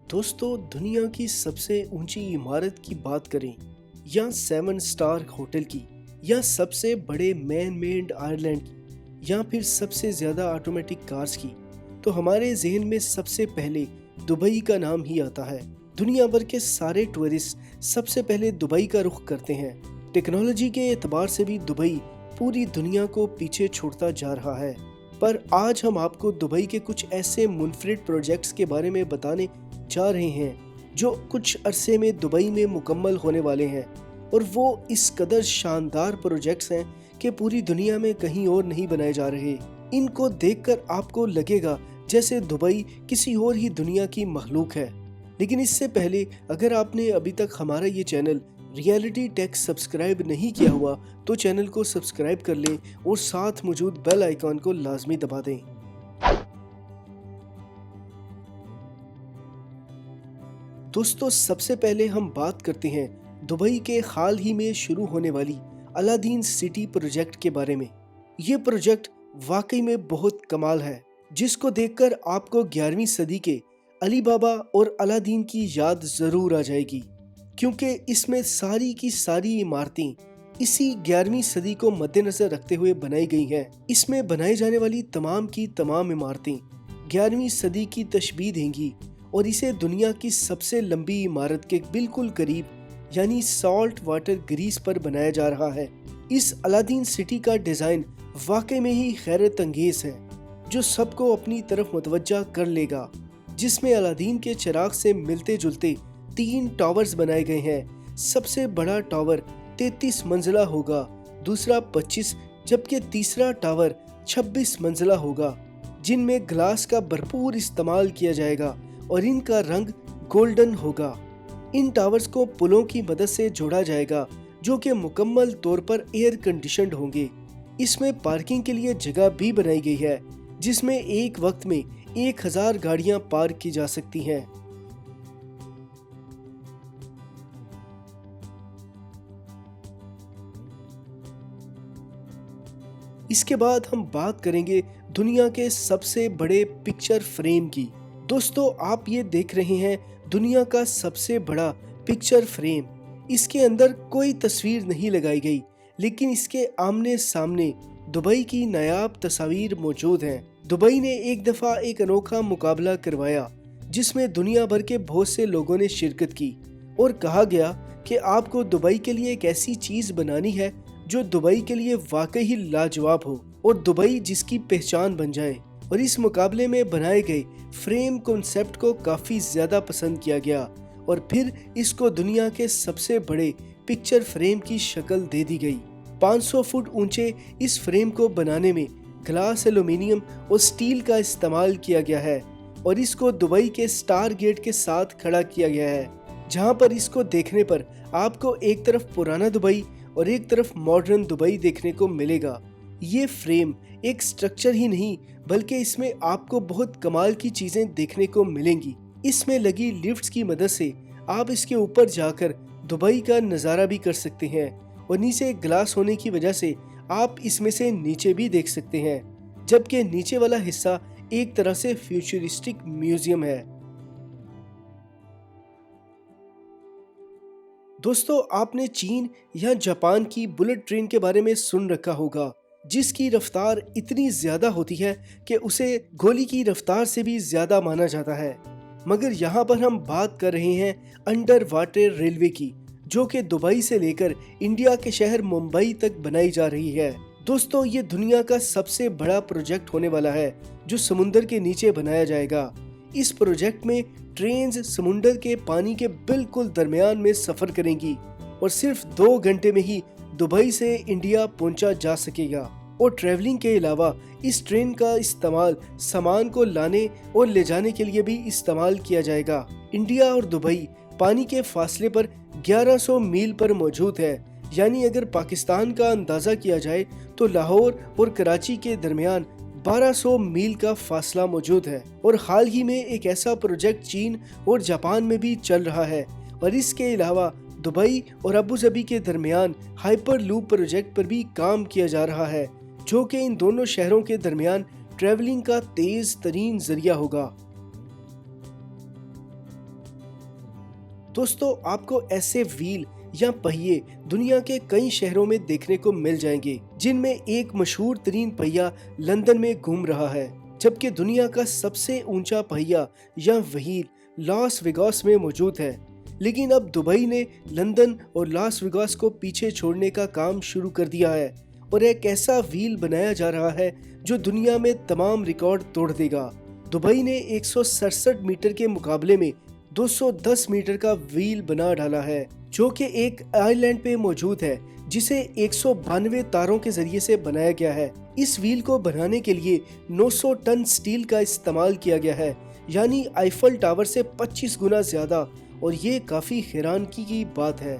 दोस्तों, दुनिया की सबसे ऊंची इमारत की बात करें या 7 स्टार होटल की या सबसे बड़े मैन मेड आयरलैंड की या फिर सबसे ज़्यादा ऑटोमेटिक कार्स की, तो हमारे जहन में सबसे पहले दुबई का नाम ही आता है। दुनिया भर के सारे टूरिस्ट सबसे पहले दुबई का रुख करते हैं। टेक्नोलॉजी के एतबार से भी दुबई पूरी दुनिया को पीछे छोड़ता जा रहा है। पर आज हम आपको दुबई के कुछ ऐसे मुनफरिद प्रोजेक्ट्स के बारे में बताने जा रहे हैं जो कुछ अरसे में दुबई में मुकम्मल होने वाले हैं, और वो इस कदर शानदार प्रोजेक्ट्स हैं कि पूरी दुनिया में कहीं और नहीं बनाए जा रहे। इनको देखकर आपको लगेगा जैसे दुबई किसी और ही दुनिया की मखलूक है। लेकिन इससे पहले अगर आपने अभी तक हमारा ये चैनल रियलिटी टेक सब्सक्राइब नहीं किया हुआ तो चैनल को सब्सक्राइब कर लें और साथ मौजूद बेल आइकॉन को लाजमी दबा दें। दोस्तों, सबसे पहले हम बात करते हैं दुबई के हाल ही में शुरू होने वाली अलादीन सिटी प्रोजेक्ट के बारे में। ये प्रोजेक्ट वाकई में बहुत कमाल है, जिसको देखकर आपको 11वीं सदी के अली बाबा और अलादीन की याद जरूर आ जाएगी, क्योंकि इसमें सारी की सारी इमारतें इसी 11वीं सदी को मद्देनजर रखते हुए बनाई गई हैं। इसमें बनाई जाने वाली तमाम की तमाम इमारतें 11वीं सदी की तशबीह देंगी और इसे दुनिया की सबसे लंबी इमारत के बिल्कुल करीब यानी सॉल्ट वाटर ग्रीस पर बनाया जा रहा है। इस अलादीन सिटी का डिज़ाइन वाकई में ही हैरत अंगेज है, जो सबको अपनी तरफ मुतवज्जा कर लेगा। जिसमें अलादीन के चिराग से मिलते जुलते 3 टावर्स बनाए गए हैं। सबसे बड़ा टावर 33 मंजिला होगा, दूसरा 25, जबकि तीसरा टावर 26 मंजिला होगा, जिनमें ग्लास का भरपूर इस्तेमाल किया जाएगा और इनका रंग गोल्डन होगा। इन टावर्स को पुलों की मदद से जोड़ा जाएगा, जो कि मुकम्मल तौर पर एयर कंडीशनड होंगे। इसमें पार्किंग के लिए जगह भी बनाई गई है, जिसमें एक वक्त में 1000 गाड़ियां पार्क की जा सकती हैं। इसके बाद हम बात करेंगे दुनिया के सबसे बड़े पिक्चर फ्रेम की। दोस्तों, आप ये देख रहे हैं दुनिया का सबसे बड़ा पिक्चर फ्रेम। इसके अंदर कोई तस्वीर नहीं लगाई गई, लेकिन इसके आमने सामने दुबई की नायाब तस्वीर मौजूद हैं। दुबई ने एक दफ़ा एक अनोखा मुकाबला करवाया, जिसमें दुनिया भर के बहुत से लोगों ने शिरकत की और कहा गया कि आपको दुबई के लिए एक ऐसी चीज़ बनानी है जो दुबई के लिए वाकई ही लाजवाब हो और दुबई जिसकी पहचान बन जाए। और इस मुकाबले में बनाए गए फ्रेम कॉन्सेप्ट को काफ़ी ज़्यादा पसंद किया गया और फिर इसको दुनिया के सबसे बड़े पिक्चर फ्रेम की शक्ल दे दी गई। 500 फुट ऊंचे इस फ्रेम को बनाने में ग्लास, एल्यूमिनियम और स्टील का इस्तेमाल किया गया है और इसको दुबई के स्टार गेट के साथ खड़ा किया गया है, जहां पर इसको देखने पर आपको एक तरफ पुराना दुबई और एक तरफ मॉडर्न दुबई देखने को मिलेगा। ये फ्रेम एक स्ट्रक्चर ही नहीं, बल्कि इसमें आपको बहुत कमाल की चीजें देखने को मिलेंगी। इसमें लगी लिफ्ट्स की मदद से आप इसके ऊपर जाकर दुबई का नज़ारा भी कर सकते हैं और नीचे ग्लास होने की वजह से आप इसमें से नीचे भी देख सकते हैं, जबकि नीचे वाला हिस्सा एक तरह से फ्यूचरिस्टिक म्यूजियम है। दोस्तों, आपने चीन या जापान की बुलेट ट्रेन के बारे में सुन रखा होगा, जिसकी रफ्तार इतनी ज्यादा होती है कि उसे गोली की रफ्तार से भी ज्यादा माना जाता है। मगर यहाँ पर हम बात कर रहे हैं अंडर वाटर रेलवे की, जो कि दुबई से लेकर इंडिया के शहर मुंबई तक बनाई जा रही है। दोस्तों, ये दुनिया का सबसे बड़ा प्रोजेक्ट होने वाला है जो समुंदर के नीचे बनाया जाएगा। इस प्रोजेक्ट में ट्रेन समुंदर के पानी के बिल्कुल दरमियान में सफर करेंगी और सिर्फ 2 घंटे में ही दुबई से इंडिया पहुंचा जा सकेगा। और ट्रैवलिंग के अलावा इस ट्रेन का इस्तेमाल सामान को लाने और ले जाने के लिए भी इस्तेमाल किया जाएगा। इंडिया और दुबई पानी के फासले पर 1100 मील पर मौजूद है, यानी अगर पाकिस्तान का अंदाजा किया जाए तो लाहौर और कराची के दरमियान 1200 मील का फासला मौजूद है। और हाल ही में एक ऐसा प्रोजेक्ट चीन और जापान में भी चल रहा है और इसके अलावा दुबई और अबू धाबी के दरमियान हाइपर लूप प्रोजेक्ट पर भी काम किया जा रहा है, जो कि इन दोनों शहरों के दरमियान ट्रैवलिंग का तेज तरीन जरिया होगा। दोस्तों आपको ऐसे व्हील या पहिए दुनिया के कई शहरों में देखने को मिल जाएंगे, जिनमें एक मशहूर तरीन पहिया लंदन में घूम रहा है, जबकि दुनिया का सबसे ऊंचा पहिया या व्हील लास वेगास में मौजूद है। लेकिन अब दुबई ने लंदन और लास वेगास को पीछे छोड़ने का काम शुरू कर दिया है और एक ऐसा व्हील बनाया जा रहा है जो दुनिया में तमाम रिकॉर्ड तोड़ देगा। दुबई ने 167 मीटर के मुकाबले में 210 मीटर का व्हील बना डाला है, जो कि एक आइलैंड पे मौजूद है, जिसे 192 तारों के जरिए से बनाया गया है। इस व्हील को बनाने के लिए 900 टन स्टील का इस्तेमाल किया गया है, यानी आईफल टावर से 25 गुना ज्यादा, और ये काफी हैरानगी की बात है।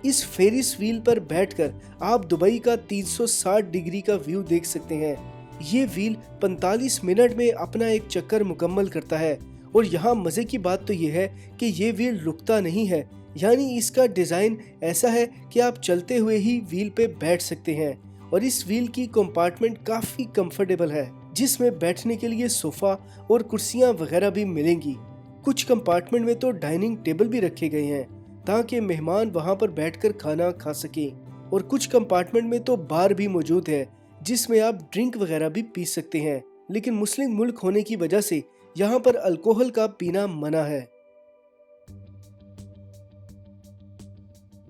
इस फेरिस व्हील पर बैठकर आप दुबई का 360 डिग्री का व्यू देख सकते हैं। ये व्हील 45 मिनट में अपना एक चक्कर मुकम्मल करता है, और यहाँ मजे की बात तो ये है कि ये व्हील रुकता नहीं है, यानी इसका डिजाइन ऐसा है कि आप चलते हुए ही व्हील पे बैठ सकते हैं। और इस व्हील की कंपार्टमेंट काफी कंफर्टेबल है, जिसमें बैठने के लिए सोफा और कुर्सियां वगैरह भी मिलेंगी। कुछ कंपार्टमेंट में तो डाइनिंग टेबल भी रखे गए हैं ताकि मेहमान वहां पर बैठकर खाना खा सकें, और कुछ कंपार्टमेंट में तो बार भी मौजूद है जिसमें आप ड्रिंक वगैरह भी पी सकते हैं। लेकिन मुस्लिम मुल्क होने की वजह से यहाँ पर अल्कोहल का पीना मना है।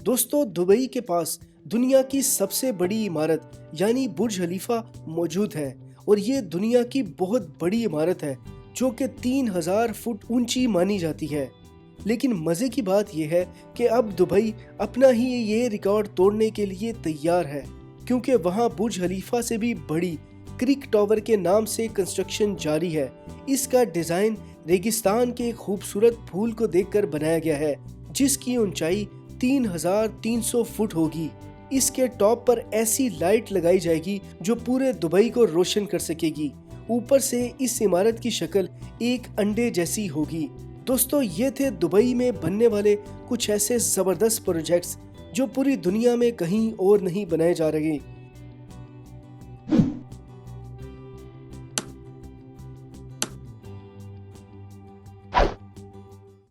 दोस्तों दुबई के पास दुनिया की सबसे बड़ी इमारत यानी बुर्ज खलीफा मौजूद है, और ये दुनिया की बहुत बड़ी इमारत है जो कि 3000 फुट ऊंची मानी जाती है। लेकिन मजे की बात यह है कि अब दुबई अपना ही ये रिकॉर्ड तोड़ने के लिए तैयार है, क्योंकि वहां बुर्ज खलीफा से भी बड़ी क्रिक टावर के नाम से कंस्ट्रक्शन जारी है। इसका डिजाइन रेगिस्तान के खूबसूरत फूल को देखकर बनाया गया है, जिसकी ऊंचाई 3300 फुट होगी। इसके टॉप पर ऐसी लाइट लगाई जाएगी जो पूरे दुबई को रोशन कर सकेगी। ऊपर से इस इमारत की शक्ल एक अंडे जैसी होगी। दोस्तों ये थे दुबई में बनने वाले कुछ ऐसे जबरदस्त प्रोजेक्ट्स जो पूरी दुनिया में कहीं और नहीं बनाए जा रहे।